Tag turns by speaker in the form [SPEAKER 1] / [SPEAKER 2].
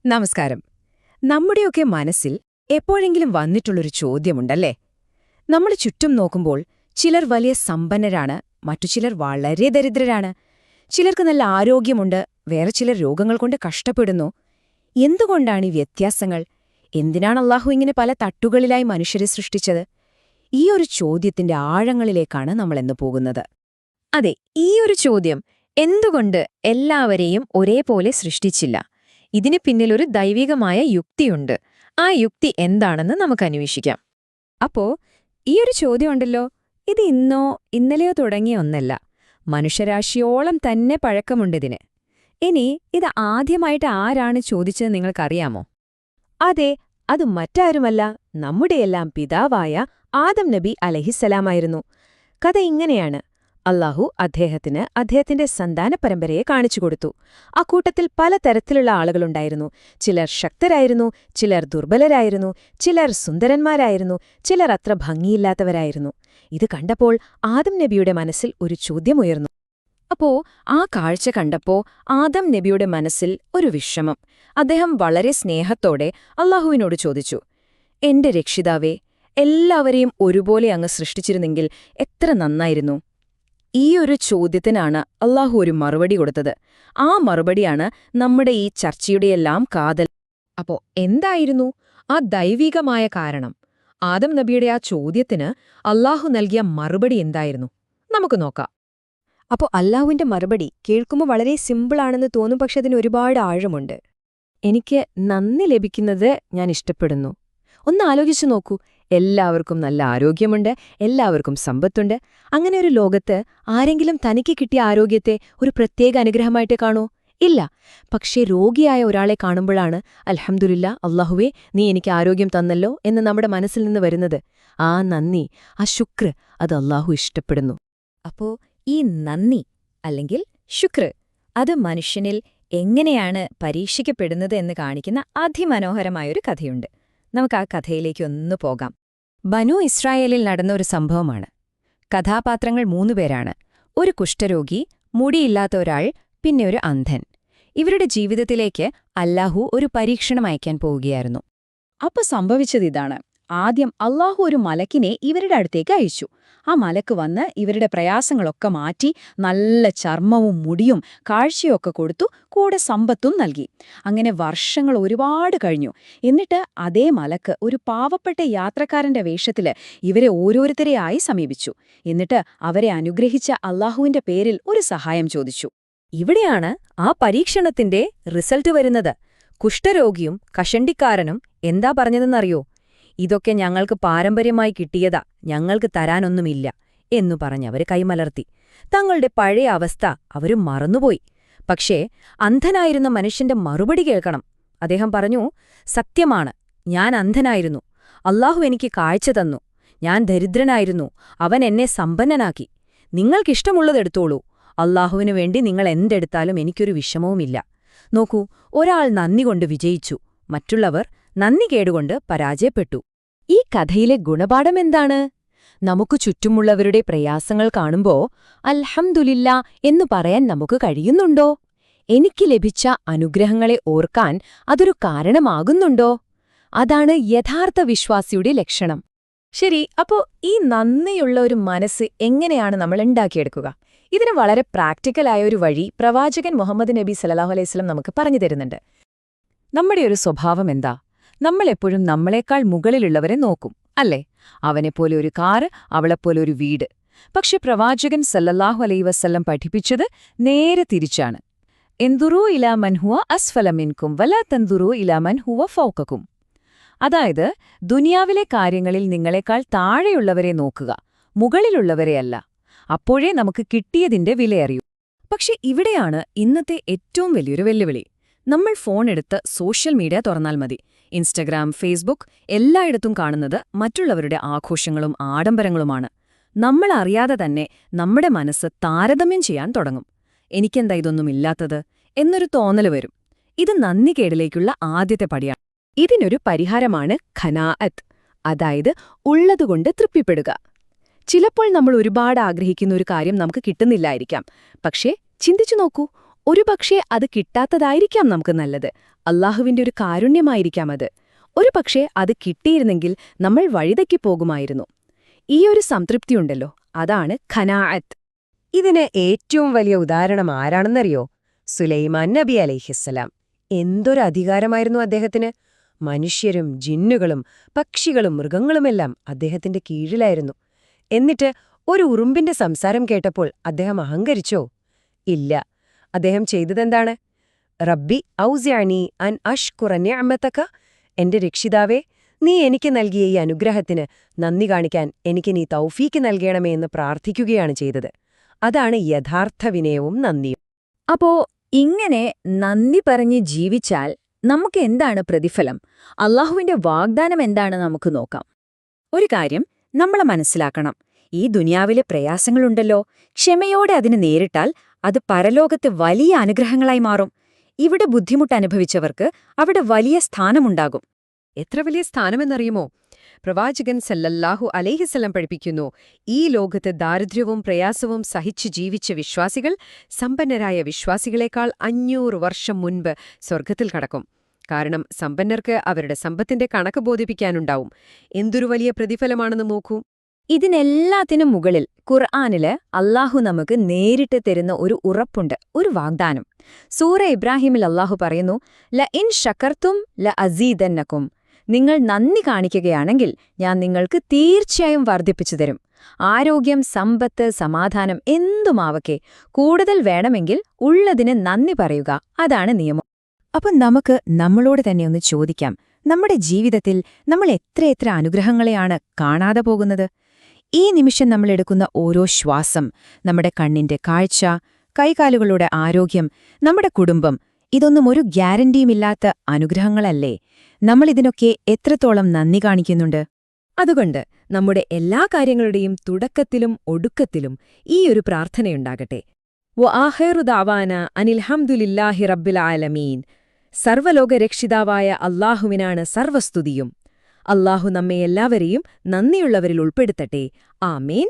[SPEAKER 1] നമസ്കാരം. നമ്മുടെയൊക്കെ മനസ്സിൽ എപ്പോഴെങ്കിലും വന്നിട്ടുള്ളൊരു ചോദ്യമുണ്ടല്ലേ? നമ്മൾ ചുറ്റും നോക്കുമ്പോൾ ചിലർ വലിയ സമ്പന്നരാണ്, മറ്റു ചിലർ വളരെ ദരിദ്രരാണ്. ചിലർക്ക് നല്ല ആരോഗ്യമുണ്ട്, വേറെ ചിലർ രോഗങ്ങൾ കൊണ്ട് കഷ്ടപ്പെടുന്നു. എന്തുകൊണ്ടാണ് ഈ വ്യത്യാസങ്ങൾ? എന്തിനാണ് അല്ലാഹു ഇങ്ങനെ പല തട്ടുകളിലായി മനുഷ്യരെ സൃഷ്ടിച്ചത്? ഈ ഒരു ചോദ്യത്തിന്റെ ആഴങ്ങളിലേക്കാണ് നമ്മളിന്ന് പോകുന്നത്.
[SPEAKER 2] അതെ, ഈ ഒരു ചോദ്യം എന്തുകൊണ്ട് എല്ലാവരെയും ഒരേപോലെ സൃഷ്ടിച്ചില്ല? ഇതിന് പിന്നിലൊരു ദൈവികമായ യുക്തിയുണ്ട്. ആ യുക്തി എന്താണെന്ന് നമുക്ക് അന്വേഷിക്കാം.
[SPEAKER 1] അപ്പോ ഈ ഒരു ചോദ്യമുണ്ടല്ലോ, ഇത് ഇന്നോ ഇന്നലെയോ തുടങ്ങിയ ഒന്നല്ല. മനുഷ്യരാശിയോളം തന്നെ പഴക്കമുണ്ടിതിന്. ഇനി ഇത് ആദ്യമായിട്ട് ആരാണ് ചോദിച്ചത് നിങ്ങൾക്കറിയാമോ? അതെ, അത് മറ്റാരുമല്ല, നമ്മുടെയെല്ലാം പിതാവായ ആദം നബി അലൈഹിസ്സലാമായിരുന്നു. കഥ ഇങ്ങനെയാണ്. അല്ലാഹു അദ്ദേഹത്തിന്റെ സന്താന പരമ്പരയെ കാണിച്ചുകൊടുത്തു. ആ കൂട്ടത്തിൽ പലതരത്തിലുള്ള ആളുകളുണ്ടായിരുന്നു. ചിലർ ശക്തരായിരുന്നു, ചിലർ ദുർബലരായിരുന്നു, ചിലർ സുന്ദരന്മാരായിരുന്നു, ചിലർ അത്ര ഭംഗിയില്ലാത്തവരായിരുന്നു. ഇത് കണ്ടപ്പോൾ ആദം നബിയുടെ മനസ്സിൽ ഒരു ചോദ്യമുയർന്നു. അപ്പോ ആ കാഴ്ച കണ്ടപ്പോ ആദം നബിയുടെ മനസ്സിൽ ഒരു വിഷമം. അദ്ദേഹം വളരെ സ്നേഹത്തോടെ അല്ലാഹുവിനോട് ചോദിച്ചു, എന്റെ രക്ഷിതാവേ, എല്ലാവരെയും ഒരുപോലെ അങ്ങ് സൃഷ്ടിച്ചിരുന്നെങ്കിൽ എത്ര നന്നായിരുന്നു. ഈ ഒരു ചോദ്യത്തിനാണ് അല്ലാഹു ഒരു മറുപടി കൊടുത്തത്. ആ മറുപടിയാണ് നമ്മുടെ ഈ ചർച്ചയുടെയെല്ലാം കാതൽ. അപ്പോ എന്തായിരുന്നു ആ ദൈവികമായ കാരണം? ആദം നബിയുടെ ആ ചോദ്യത്തിന് അല്ലാഹു നൽകിയ മറുപടി എന്തായിരുന്നു? നമുക്ക് നോക്കാം.
[SPEAKER 2] അപ്പോൾ അല്ലാഹുവിന്റെ മറുപടി കേൾക്കുമ്പോൾ വളരെ സിമ്പിളാണെന്ന് തോന്നും, പക്ഷെ അതിന് ഒരുപാട് ആഴമുണ്ട്.
[SPEAKER 1] എനിക്ക് നന്ദി ലഭിക്കുന്നത് ഞാൻ ഇഷ്ടപ്പെടുന്നു. ഒന്ന് ആലോചിച്ചു നോക്കൂ. എല്ലാവർക്കും നല്ല ആരോഗ്യമുണ്ട്, എല്ലാവർക്കും സമ്പത്തുണ്ട്. അങ്ങനെ ഒരു ലോകത്ത് ആരെങ്കിലും തനിക്ക് കിട്ടിയ ആരോഗ്യത്തെ ഒരു പ്രത്യേക അനുഗ്രഹമായിട്ട് കാണൂ? ഇല്ല. പക്ഷേ രോഗിയായ ഒരാളെ കാണുമ്പോഴാണ് അൽഹംദുലില്ലാ, അല്ലാഹുവേ, നീ എനിക്ക് ആരോഗ്യം തന്നല്ലോ എന്ന് നമ്മുടെ മനസ്സിൽ നിന്ന് വരുന്നത്. ആ നന്ദി, ആ ശുക്ർ, അത് അല്ലാഹു ഇഷ്ടപ്പെടുന്നു.
[SPEAKER 2] അപ്പോ ഈ നന്ദി അല്ലെങ്കിൽ ശുക്ർ അത് മനുഷ്യനിൽ എങ്ങനെയാണ് പരീക്ഷിക്കപ്പെടുന്നത് എന്ന് കാണിക്കുന്ന അതിമനോഹരമായൊരു കഥയുണ്ട്. നമുക്ക് ആ കഥയിലേക്ക് ഒന്ന് പോകാം.
[SPEAKER 1] ബനൂ ഇസ്രായേലിൽ നടന്ന ഒരു സംഭവമാണ്. കഥാപാത്രങ്ങൾ 3 പേരാണ്. ഒരു കുഷ്ഠരോഗി, മുടിയില്ലാത്ത ഒരാൾ, പിന്നെ ഒരു അന്ധൻ. ഇവരുടെ ജീവിതത്തിലേക്ക് അല്ലാഹു ഒരു പരീക്ഷണം അയക്കാൻ പോവുകയായിരുന്നു. അപ്പൊ സംഭവിച്ചതിതാണ്. ആദ്യം അല്ലാഹു ഒരു മലക്കിനെ ഇവരുടെ അടുത്തേക്ക് അയച്ചു. ആ മലക്ക് വന്ന് ഇവരുടെ പ്രയാസങ്ങളൊക്കെ മാറ്റി നല്ല ചർമ്മവും മുടിയും കാഴ്ചയൊക്കെ കൊടുത്തു, കൂടെ സമ്പത്തും നൽകി. അങ്ങനെ വർഷങ്ങൾ ഒരുപാട് കഴിഞ്ഞു. എന്നിട്ട് അതേ മലക്ക് ഒരു പാവപ്പെട്ട യാത്രക്കാരന്റെ വേഷത്തില് ഇവരെ ഓരോരുത്തരെയായി സമീപിച്ചു. എന്നിട്ട് അവരെ അനുഗ്രഹിച്ച അല്ലാഹുവിന്റെ പേരിൽ ഒരു സഹായം ചോദിച്ചു.
[SPEAKER 2] ഇവിടെയാണ് ആ പരീക്ഷണത്തിന്റെ റിസൾട്ട് വരുന്നത്. കുഷ്ഠരോഗിയും കഷണ്ടിക്കാരനും എന്താ പറഞ്ഞതെന്നറിയോ? ഇതൊക്കെ ഞങ്ങൾക്ക് പാരമ്പര്യമായി കിട്ടിയതാ, ഞങ്ങൾക്ക് തരാനൊന്നുമില്ല എന്നു പറഞ്ഞവര് കൈമലർത്തി. തങ്ങളുടെ പഴയ അവസ്ഥ അവര് മറന്നുപോയി. പക്ഷേ അന്ധനായിരുന്ന മനുഷ്യന്റെ മറുപടി കേൾക്കണം. അദ്ദേഹം പറഞ്ഞു, സത്യമാണ്, ഞാൻ അന്ധനായിരുന്നു. അല്ലാഹു എനിക്ക് കാഴ്ച തന്നു. ഞാൻ ദരിദ്രനായിരുന്നു, അവൻ എന്നെ സമ്പന്നനാക്കി. നിങ്ങൾക്കിഷ്ടമുള്ളതെടുത്തോളൂ. അല്ലാഹുവിനു വേണ്ടി നിങ്ങൾ എന്തെടുത്താലും എനിക്കൊരു വിഷമവുമില്ല. നോക്കൂ, ഒരാൾ നന്ദി കൊണ്ട് വിജയിച്ചു, മറ്റുള്ളവർ നന്ദി കേടുകൊണ്ട് പരാജയപ്പെട്ടു. ഈ കഥയിലെ ഗുണപാഠം എന്താണ്? നമുക്ക് ചുറ്റുമുള്ളവരുടെ പ്രയാസങ്ങൾ കാണുമ്പോ അൽഹംദുലില്ലാ എന്നു പറയാൻ നമുക്ക് കഴിയുന്നുണ്ടോ? എനിക്ക് ലഭിച്ച അനുഗ്രഹങ്ങളെ ഓർക്കാൻ അതൊരു കാരണമാകുന്നുണ്ടോ? അതാണ് യഥാർത്ഥ വിശ്വാസിയുടെ ലക്ഷണം. ശരി, അപ്പോ ഈ നന്ദിയുള്ള ഒരു മനസ്സ് എങ്ങനെയാണ് നമ്മൾ ഉണ്ടാക്കിയെടുക്കുക? ഇതിന് വളരെ പ്രാക്ടിക്കലായ ഒരു വഴി പ്രവാചകൻ മുഹമ്മദ് നബി സല്ലല്ലാഹു അലൈഹി വസല്ലം നമുക്ക് പറഞ്ഞു തരുന്നുണ്ട്. നമ്മുടെ ഒരു സ്വഭാവം എന്താ? നമ്മളെപ്പോഴും നമ്മളെക്കാൾ മുകളിലുള്ളവരെ നോക്കും, അല്ലേ? അവനെപ്പോലെ ഒരു കാറ്, അവളെപ്പോലെ ഒരു വീട്. പക്ഷെ പ്രവാചകൻ സല്ലല്ലാഹു അലൈഹി വസല്ലം പഠിപ്പിച്ചത് നേരെ തിരിച്ചാണ്. എന്ദുറൂ ഇലാ മൻ ഹുവ അസ്ഫല മിൻകും വലാ തൻദുറൂ ഇലാ മൻ ഹുവ ഫൗകകും. അതായത് ദുനിയാവിലെ കാര്യങ്ങളിൽ നിങ്ങളെക്കാൾ താഴെയുള്ളവരെ നോക്കുക, മുകളിലുള്ളവരെയല്ല. അപ്പോഴേ നമുക്ക് കിട്ടിയതിന്റെ വിലയറിയൂ. പക്ഷെ ഇവിടെയാണ് ഇന്നത്തെ ഏറ്റവും വലിയൊരു വെല്ലുവിളി. നമ്മൾ ഫോണെടുത്ത് സോഷ്യൽ മീഡിയ തുറന്നാൽ മതി. ഇൻസ്റ്റഗ്രാം, ഫേസ്ബുക്ക്, എല്ലായിടത്തും കാണുന്നത് മറ്റുള്ളവരുടെ ആഘോഷങ്ങളും ആഡംബരങ്ങളുമാണ്. നമ്മൾ അറിയാതെ തന്നെ നമ്മുടെ മനസ്സ് താരതമ്യം ചെയ്യാൻ തുടങ്ങും. എനിക്കെന്താ ഇതൊന്നുമില്ലാത്തത് എന്നൊരു തോന്നല് വരും. ഇത് നന്ദികേടിലേക്കുള്ള ആദ്യത്തെ പടിയാണ്. ഇതിനൊരു പരിഹാരമാണ് ഖനാഅത്ത്, അതായത് ഉള്ളതുകൊണ്ട് തൃപ്തിപ്പെടുക. ചിലപ്പോൾ നമ്മൾ ഒരുപാട് ആഗ്രഹിക്കുന്ന ഒരു കാര്യം നമുക്ക് കിട്ടുന്നില്ലായിരിക്കാം. പക്ഷേ ചിന്തിച്ചു നോക്കൂ, ഒരുപക്ഷേ അത് കിട്ടാത്തതായിരിക്കാം നമുക്ക് നല്ലത്. അല്ലാഹുവിന്റെ ഒരു കാരുണ്യമായിരിക്കാം അത്. ഒരു പക്ഷേ അത് കിട്ടിയിരുന്നെങ്കിൽ നമ്മൾ വഴിതെറ്റി പോകുമായിരുന്നു. ഈ ഒരു സംതൃപ്തിയുണ്ടല്ലോ, അതാണ് ഖനാഅത്ത്.
[SPEAKER 3] ഇതിന് ഏറ്റവും വലിയ ഉദാഹരണം ആരാണെന്നറിയോ? സുലൈമാൻ നബി അലൈഹിസ്സലാം. എന്തൊരു അധികാരമായിരുന്നു അദ്ദേഹത്തിന്! മനുഷ്യരും ജിന്നുകളും പക്ഷികളും മൃഗങ്ങളുമെല്ലാം അദ്ദേഹത്തിന്റെ കീഴിലായിരുന്നു. എന്നിട്ട് ഒരു ഉറുമ്പിന്റെ സംസാരം കേട്ടപ്പോൾ അദ്ദേഹം അഹങ്കരിച്ചോ? ഇല്ല. അദ്ദേഹം ചെയ്തതെന്താണ്? റബ്ബി ഔസിഅനി അൻ അഷ്കുറ നിഅമതക, എന്റെ രക്ഷിതാവേ, നീ എനിക്ക് നൽകിയ ഈ അനുഗ്രഹത്തിന് നന്ദി കാണിക്കാൻ എനിക്ക് നീ തൗഫീക്ക് നൽകണമേ എന്ന് പ്രാർത്ഥിക്കുകയാണ് ചെയ്തത്. അതാണ് യഥാർത്ഥ വിനയവും നന്ദിയും.
[SPEAKER 1] അപ്പോ ഇങ്ങനെ നന്ദി പറഞ്ഞ് ജീവിച്ചാൽ നമുക്ക് എന്താണ് പ്രതിഫലം? അല്ലാഹുവിന്റെ വാഗ്ദാനം എന്താണ് നമുക്ക് നോക്കാം. ഒരു കാര്യം നമ്മൾ മനസ്സിലാക്കണം. ഈ ദുനിയാവിലെ പ്രയാസങ്ങളുണ്ടല്ലോ, ക്ഷമയോടെ അതിന് നേരിട്ടാൽ അത് പരലോകത്ത് വലിയ അനുഗ്രഹങ്ങളായി മാറും. ഇവിടെ ബുദ്ധിമുട്ടനുഭവിച്ചവർക്ക് അവിടെ വലിയ സ്ഥാനമുണ്ടാകും.
[SPEAKER 3] എത്ര വലിയ സ്ഥാനമെന്നറിയുമോ? പ്രവാചകൻ സല്ലല്ലാഹു അലൈഹിസ്സല്ലം പഠിപ്പിക്കുന്നു, ഈ ലോകത്ത് ദാരിദ്ര്യവും പ്രയാസവും സഹിച്ചു ജീവിച്ച വിശ്വാസികൾ സമ്പന്നരായ വിശ്വാസികളെക്കാൾ 500 വർഷം മുൻപ് സ്വർഗ്ഗത്തിൽ കടക്കും. കാരണം സമ്പന്നർക്ക് അവരുടെ സമ്പത്തിന്റെ കണക്ക് ബോധിപ്പിക്കാനുണ്ടാവും. എന്തൊരു വലിയ പ്രതിഫലമാണെന്ന് നോക്കൂ.
[SPEAKER 1] ഇതിനെല്ലാത്തിനും മുകളിൽ ഖുർആനില് അല്ലാഹു നമുക്ക് നേരിട്ട് തരുന്ന ഒരു ഉറപ്പുണ്ട്, ഒരു വാഗ്ദാനം. സൂറ ഇബ്രാഹിമിൽ അല്ലാഹു പറയുന്നു, ല ഇൻ ഷക്കർത്തും ല അസീദന്നക്കും, നിങ്ങൾ നന്ദി കാണിക്കുകയാണെങ്കിൽ ഞാൻ നിങ്ങൾക്ക് തീർച്ചയായും വർദ്ധിപ്പിച്ചു തരും. ആരോഗ്യം, സമ്പത്ത്, സമാധാനം എന്തുമാവക്കെ, കൂടുതൽ വേണമെങ്കിൽ ഉള്ളതിന് നന്ദി പറയുക. അതാണ് നിയമം. അപ്പം നമുക്ക് നമ്മളോട് തന്നെ ഒന്ന് ചോദിക്കാം, നമ്മുടെ ജീവിതത്തിൽ നമ്മൾ എത്രയെത്ര അനുഗ്രഹങ്ങളെയാണ് കാണാതെ പോകുന്നത്? ഈ നിമിഷം നമ്മളെടുക്കുന്ന ഓരോ ശ്വാസം, നമ്മുടെ കണ്ണിന്റെ കാഴ്ച, കൈകാലുകളുടെ ആരോഗ്യം, നമ്മുടെ കുടുംബം, ഇതൊന്നും ഒരു ഗ്യാരണ്ടിയുമില്ലാത്ത അനുഗ്രഹങ്ങളല്ലേ? നമ്മളിതിനൊക്കെ എത്രത്തോളം നന്ദി കാണിക്കുന്നുണ്ട്?
[SPEAKER 2] അതുകൊണ്ട് നമ്മുടെ എല്ലാ കാര്യങ്ങളുടെയും തുടക്കത്തിലും ഒടുക്കത്തിലും ഈ ഒരു പ്രാർത്ഥനയുണ്ടാകട്ടെ. വആഖിറു ദഅവാന അനിൽ ഹംദുലില്ലാഹി റബ്ബിൽ ആലമീൻ. സർവ്വലോകരക്ഷിതാവായ അല്ലാഹുവിനാണ് സർവസ്തുതിയും. അല്ലാഹു നമ്മെ എല്ലാവരെയും നന്ദിയുള്ളവരിൽ ഉൾപ്പെടുത്തട്ടെ. ആമീൻ.